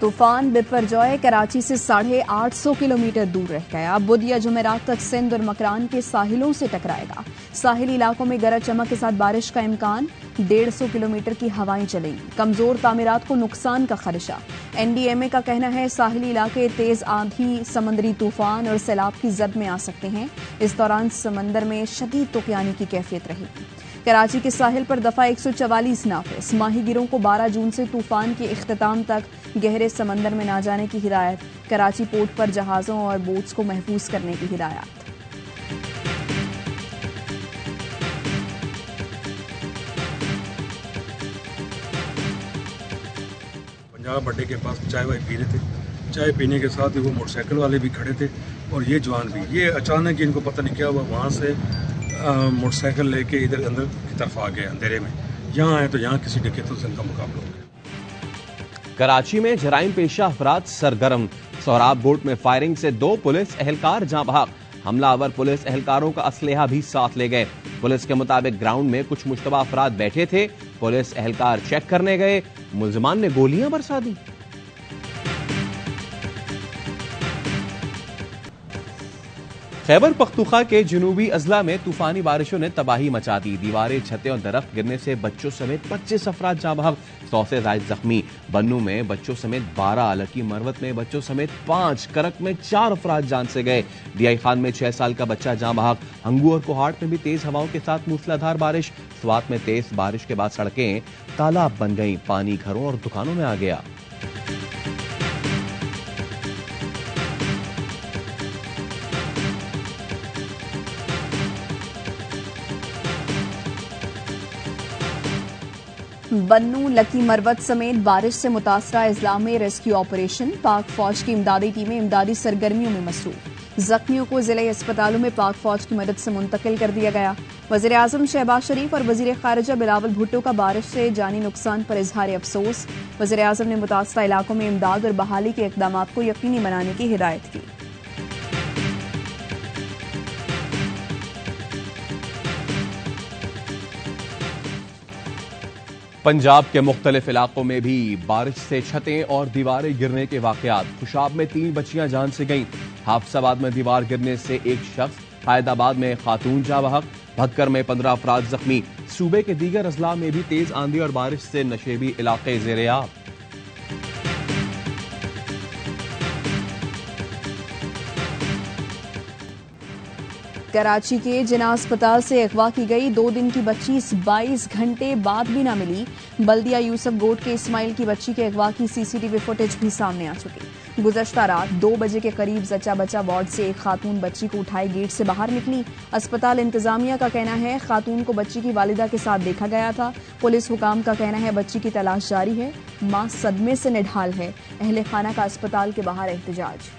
तूफान बिपरजॉय कराची से 850 किलोमीटर दूर रह गया। अब बुध या जुमेरात तक सिंध और मकरान के साहिलों से टकराएगा। साहिली इलाकों में गरज चमक के साथ बारिश का इम्कान। 150 किलोमीटर की हवाएं चलेंगी। कमजोर तामीरात को नुकसान का खदशा। NDMA का कहना है साहिली इलाके तेज आंधी, समंदरी तूफान और सैलाब की जद में आ सकते हैं। इस दौरान समंदर में शदीद तुफानी की कैफियत रहेगी। कराची के साहिल पर दफा 144 नाफिज। माहीगिरों को 12 जून से तूफान के इख्तिताम तक गहरे समंदर में ना जाने की हिदायत। कराची पोर्ट पर जहाजों और बोट्स को महफूज करने की हिदायत। पंजाब अड्डे के पास चाय वाय पी रहे थे। चाय पीने के साथ ही वो मोटरसाइकिल वाले भी खड़े थे और ये जवान भी। ये अचानक इनको पता नहीं क्या हुआ, वहाँ से मोटरसाइकिल लेके इधर अंदर की तरफ आ गए अंधेरे में। यहाँ आए तो यहाँ किसी डकैतों से इनका मुकाबला हो गया। कराची में जराइम पेशा अफराद सरगर्म। सोहराब बोट में फायरिंग से 2 पुलिस एहलकार जाँ बहक। हमलावर पुलिस एहलकारों का असलहा भी साथ ले गए। पुलिस के मुताबिक ग्राउंड में कुछ मुश्तबा अफराद बैठे थे। पुलिस एहलकार चेक करने गए, मुलजमान ने गोलियां बरसा दी। खैबर पख्तूनख्वा के जनूबी अजला में तूफानी बारिशों ने तबाही मचा दी। दीवारें, छतें और दरख्त गिरने से बच्चों समेत 25 अफराद जाँ बहक, 100 से ज्यादा जख्मी। बन्नू में बच्चों समेत 12, लकी मरवत में बच्चों समेत 5, करक में 4 अफराद जान से गए। DI खान में 6 साल का बच्चा जाँ बहक। हंगू और कोहाट में भी तेज हवाओं के साथ मूसलाधार बारिश। स्वात में तेज बारिश के बाद सड़कें तालाब बन गई। पानी घरों और दुकानों में आ गया। बन्नू, लकी मरवत समेत बारिश से मुतासरा अजला में रेस्क्यू ऑपरेशन। पाक फौज की इमदादी टीमें इमदादी सरगर्मियों में मसरूफ। जख्मियों को जिले अस्पतालों में पाक फौज की मदद से मुंतकिल कर दिया गया। वज़ीर आज़म शहबाज शरीफ और वज़ीर खारिजा बिलावल भुट्टो का बारिश से जानी नुकसान पर इजहार अफसोस। वज़ीर आज़म ने मुतासरा इलाकों में इमदाद और बहाली के इक़दामात को यकीनी बनाने की हिदायत की। पंजाब के मुख्तलिफ इलाकों में भी बारिश से छतें और दीवारें गिरने के वाकयात। खुशाब में 3 बच्चियां जान से गईं। हाफसाबाद में दीवार गिरने से 1 शख्स, हैदराबाद में खातून जाँ बहक, भक्कर में 15 अफराद जख्मी। सूबे के दीगर अजला में भी तेज आंधी और बारिश से नशेबी इलाके ज़ेर-ए-आब। कराची के जिना अस्पताल से अगवा की गई 2 दिन की बच्ची 22 घंटे बाद भी ना मिली। बल्दिया यूसुफ गोट के इस्माइल की बच्ची के अगवा की CCTV फुटेज भी सामने आ चुकी। गुज़श्ता रात 2 बजे के करीब जच्चा बच्चा वार्ड से एक खातून बच्ची को उठाए गेट से बाहर निकली। अस्पताल इंतजामिया का कहना है खातून को बच्ची की वालिदा के साथ देखा गया था। पुलिस हुकाम का कहना है बच्ची की तलाश जारी है। मां सदमे से निढाल है। अहले खाना का अस्पताल के बाहर एहतजाज।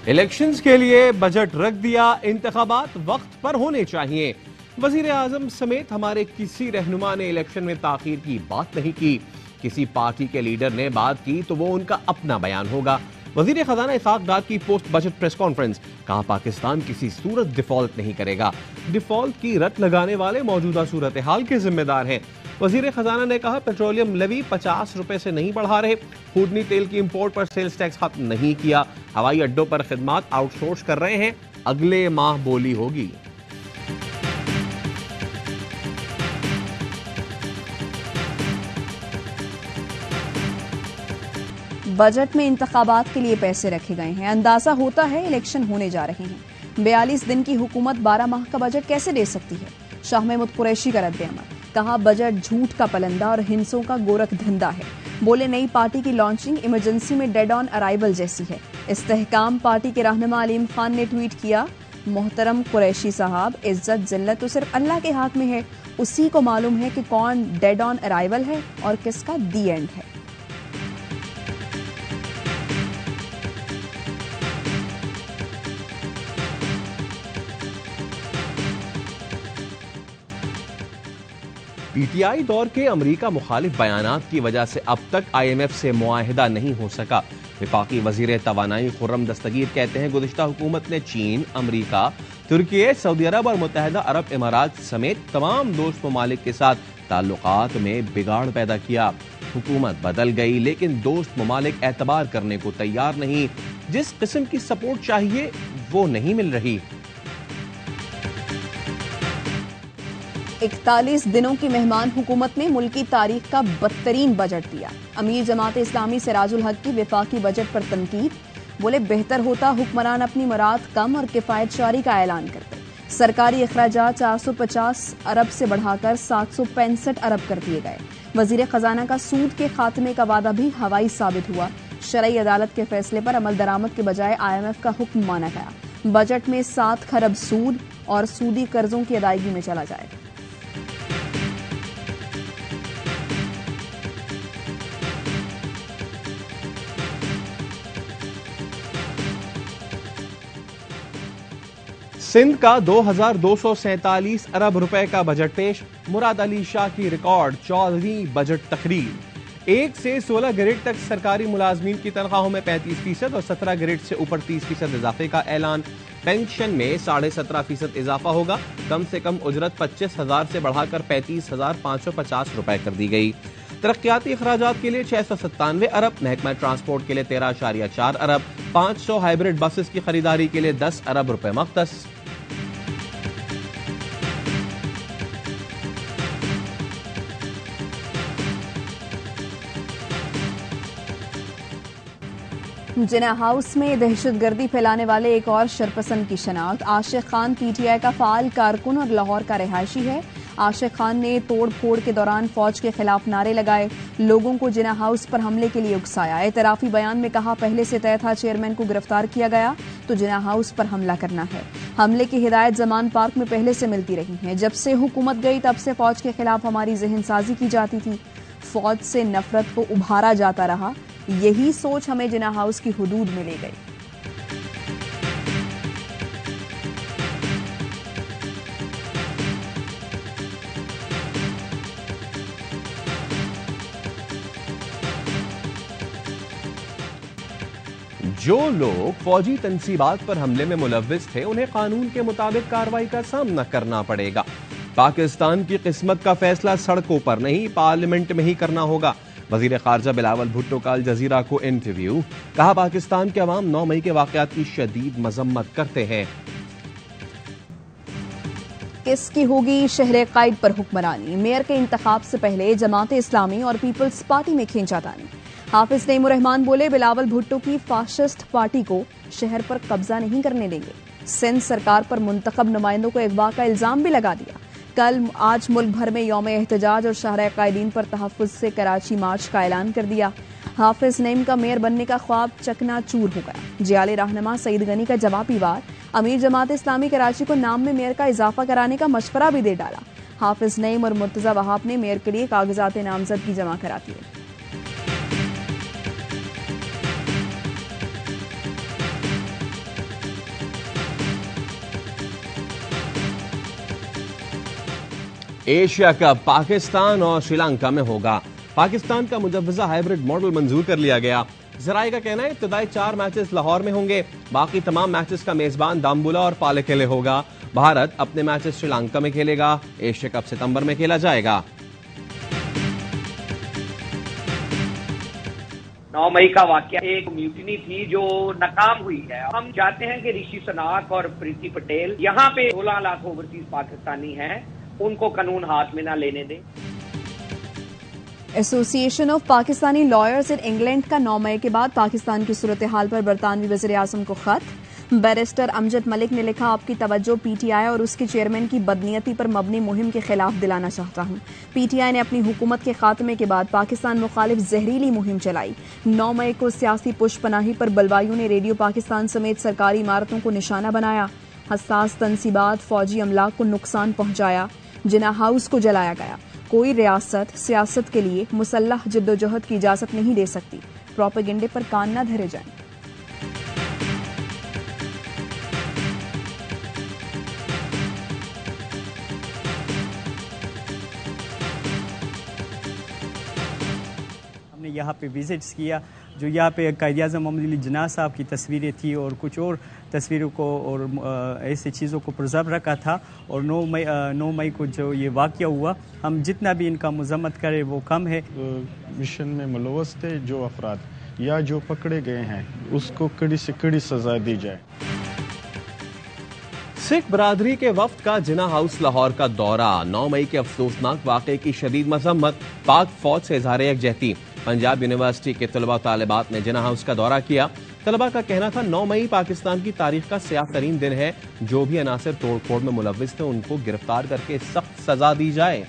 इलेक्शंस के लिए बजट रख दिया, इंतखाबात वक्त पर होने चाहिए। वजीर आजम समेत हमारे किसी रहनुमा ने इलेक्शन में ताखीर की बात नहीं की। किसी पार्टी के लीडर ने बात की तो वो उनका अपना बयान होगा। वजीर खजाना इसाक डार की पोस्ट बजट प्रेस कॉन्फ्रेंस। कहा पाकिस्तान किसी सूरत डिफॉल्ट नहीं करेगा। डिफॉल्ट की रट लगाने वाले मौजूदा सूरत हाल के जिम्मेदार हैं। वजीर खजाना ने कहा पेट्रोलियम लेवी 50 रुपए से नहीं बढ़ा रहे। खूडनी तेल की इंपोर्ट पर सेल्स टैक्स खत्म नहीं किया। हवाई अड्डों पर खिदमात आउटसोर्स कर रहे हैं। अगले माह बोली होगी। बजट में इंतखाबात के लिए पैसे रखे गए हैं। अंदाजा होता है इलेक्शन होने जा रहे हैं। 42 दिन की हुकूमत 12 माह का बजट कैसे दे सकती है? शाह महमूद कुरैशी का रद्द-ए-अमल। कहा बजट झूठ का पलंदा और हिंसों का गोरख धंधा है। बोले नई पार्टी की लॉन्चिंग इमरजेंसी में डेड ऑन अराइवल जैसी है। इस्तेहकाम पार्टी के रहनुमा अलीम खान ने ट्वीट किया, मोहतरम कुरैशी साहब, इज्जत जिल्लत तो सिर्फ अल्लाह के हाथ में है। उसी को मालूम है कि कौन डेड ऑन अराइवल है और किसका दी एंड है। PTI दौर के अमरीका मुखालिफ बयानात की वजह से अब तक IMF से मुआहिदा नहीं हो सका। वफाकी वजीर तवानाई खुर्रम दस्तगीर कहते हैं गुज़िश्ता हुकूमत ने चीन, अमरीका, तुर्की, सऊदी अरब और मुत्तहिदा अरब इमारात समेत तमाम दोस्त ममालिक के साथ ताल्लुकात में बिगाड़ पैदा किया। हुकूमत बदल गई लेकिन दोस्त ममालिक एतबार करने को तैयार नहीं। जिस किस्म की सपोर्ट चाहिए वो नहीं मिल रही। 41 दिनों की मेहमान हुकूमत ने मुल्की तारीख का बदतरीन बजट दिया। अमीर जमात इस्लामी सिराजुल हक की वफाकी बजट पर तनकीद। बोले बेहतर होता हुक्मरान अपनी मुराद कम और किफायत शारी का ऐलान करते। सरकारी अखराजात 450 अरब से बढ़ाकर 765 अरब कर दिए गए। वजीर खजाना का सूद के खात्मे का वादा भी हवाई साबित हुआ। शरई अदालत के फैसले पर अमल दरामद के बजाय IMF का हुक्म माना गया। बजट में 7 खरब सूद और सूदी कर्जों की अदायगी में चला जाएगा। सिंध का 2247 अरब रुपए का बजट पेश। मुराद अली शाह की रिकॉर्ड 14वीं बजट तकरीर। 1 से 16 ग्रेड तक सरकारी मुलाजमीन की तनख्वाहों में 35% और 17 ग्रेड से ऊपर 30% इजाफे का ऐलान। पेंशन में 17.5% इजाफा होगा। कम से कम उजरत 25,000 से बढ़ाकर 35,550 रुपए कर दी गई। तरक्याती अखराजात के लिए 697 अरब, महकमा ट्रांसपोर्ट के लिए 13.4 अरब, 500 हाइब्रिड बसेस की खरीदारी के लिए 10 अरब रुपए मख्तस। जिना हाउस में दहशतगर्दी फैलाने वाले एक और शरपसंद की शनाख्त। आशिक खान PTI का फाल कारकुन और लाहौर का रिहायशी है। आशिक खान ने तोड़ फोड़ के दौरान फौज के खिलाफ नारे लगाए, लोगों को जिना हाउस पर हमले के लिए उकसाया। एतराफी बयान में कहा पहले से तय था चेयरमैन को गिरफ्तार किया गया तो जिना हाउस पर हमला करना है। हमले की हिदायत जमान पार्क में पहले से मिलती रही है। जब से हुकूमत गई तब से फौज के खिलाफ हमारी जहनसाजी की जाती थी, फौज से नफरत को उभारा जाता रहा। यही सोच हमें जिना हाउस की हुदूद में ले गई। जो लोग फौजी तनसीबात पर हमले में मुलव्विस थे उन्हें कानून के मुताबिक कार्रवाई का सामना करना पड़ेगा। पाकिस्तान की किस्मत का फैसला सड़कों पर नहीं पार्लियामेंट में ही करना होगा। वजीर खारजा बिलावल भुट्टो का अल जजीरा को इंटरव्यू। कहा पाकिस्तान के अवाम 9 मई के वाकयात की शदीद मजम्मत करते हैं। किसकी होगी शहर कायद पर हुक्मरानी। मेयर के इंतखाब से पहले जमात इस्लामी और पीपल्स पार्टी में खींचातानी। हाफिज नईमुर रहमान बोले बिलावल भुट्टो की फाशिस्ट पार्टी को शहर पर कब्जा नहीं करने देंगे। सिंध सरकार पर मुंतखब नुमाइंदों को अगवा का इल्जाम भी लगा दिया। आज मुल्क भर में यौम एहतजाज और शाहराह कायदीन पर तहफ्फुज से कराची मार्च का ऐलान कर दिया। हाफिज नईम का मेयर बनने का ख्वाब चकनाचूर हो गया। जियाले रहनुमा सईद गनी का जवाबी वार। अमीर जमात इस्लामी कराची को नाम में मेयर का इजाफा कराने का मशवरा भी दे डाला। हाफिज नईम और मुर्तजा वहाब ने मेयर के लिए कागजात नामजदगी जमा करा दिए। एशिया कप पाकिस्तान और श्रीलंका में होगा। पाकिस्तान का मुजव्वजा हाइब्रिड मॉडल मंजूर कर लिया गया। जराये का कहना है इब्तदाई 4 मैचेस लाहौर में होंगे, बाकी तमाम मैचेस का मेजबान दाम्बुला और पालेकेले होगा। भारत अपने मैचेस श्रीलंका में खेलेगा। एशिया कप सितंबर में खेला जाएगा। 9 मई का वाकया एक म्यूटिनी थी जो नाकाम हुई है। हम चाहते हैं कि ऋषि सुनाक और प्रीति पटेल यहाँ पे 16 लाख ओवरसीज पाकिस्तानी हैं, उनको कानून हाथ में ना लेने दें। Association of Pakistani lawyers in England का 9 मई के बाद पाकिस्तान की सूरत हाल पर बरतानवी वज़ीर आज़म को खत। बैरिस्टर अमजद मलिक ने लिखा आपकी तवज्जो PTI और उसके चेयरमैन की बदनीयती पर मबनी मुहिम के खिलाफ दिलाना चाहता हूँ। PTI ने अपनी हुकूमत के खात्मे के बाद पाकिस्तान मुखालिफ जहरीली मुहिम चलाई। 9 मई को सियासी पुशपनाही पर बलवाइयों ने रेडियो पाकिस्तान समेत सरकारी इमारतों को निशाना बनाया। हसास तनसीबात फौजी अमलाक को नुकसान पहुंचाया। जिना हाउस को जलाया गया। कोई रियासत सियासत के लिए मुसल्लह जिद्दोजहद की इजाजत नहीं दे सकती। प्रोपेगेंडे पर कान न धरे जाएं। हमने यहाँ पे विजिट्स किया, जो यहाँ पे कायद-ए-आज़म मोहम्मद अली जिन्ना साहब की तस्वीरें थी और कुछ और तस्वीरों को और ऐसी चीज़ों को प्रिजर्व रखा था। और 9 मई को जो ये वाक़या हुआ, हम जितना भी इनका मज़म्मत करें वो कम है। मिशन में मुलव्वस थे जो अफराद या जो पकड़े गए हैं, उसको कड़ी से कड़ी सज़ा दी जाए। सिख बरादरी के वफ्द का जिन्ना हाउस लाहौर का दौरा, 9 मई के अफसोसनाक वाक़े की शदीद मजम्मत, पाक फौज से इज़हार यकजहती। पंजाब यूनिवर्सिटी के तलबा तालिबात ने जिन्ना हाउस का दौरा किया। तलबा का कहना था 9 मई पाकिस्तान की तारीख का स्याह तरीन दिन है, जो भी अनासर तोड़फोड़ में मुलव्विस थे उनको गिरफ्तार करके सख्त सजा दी जाए।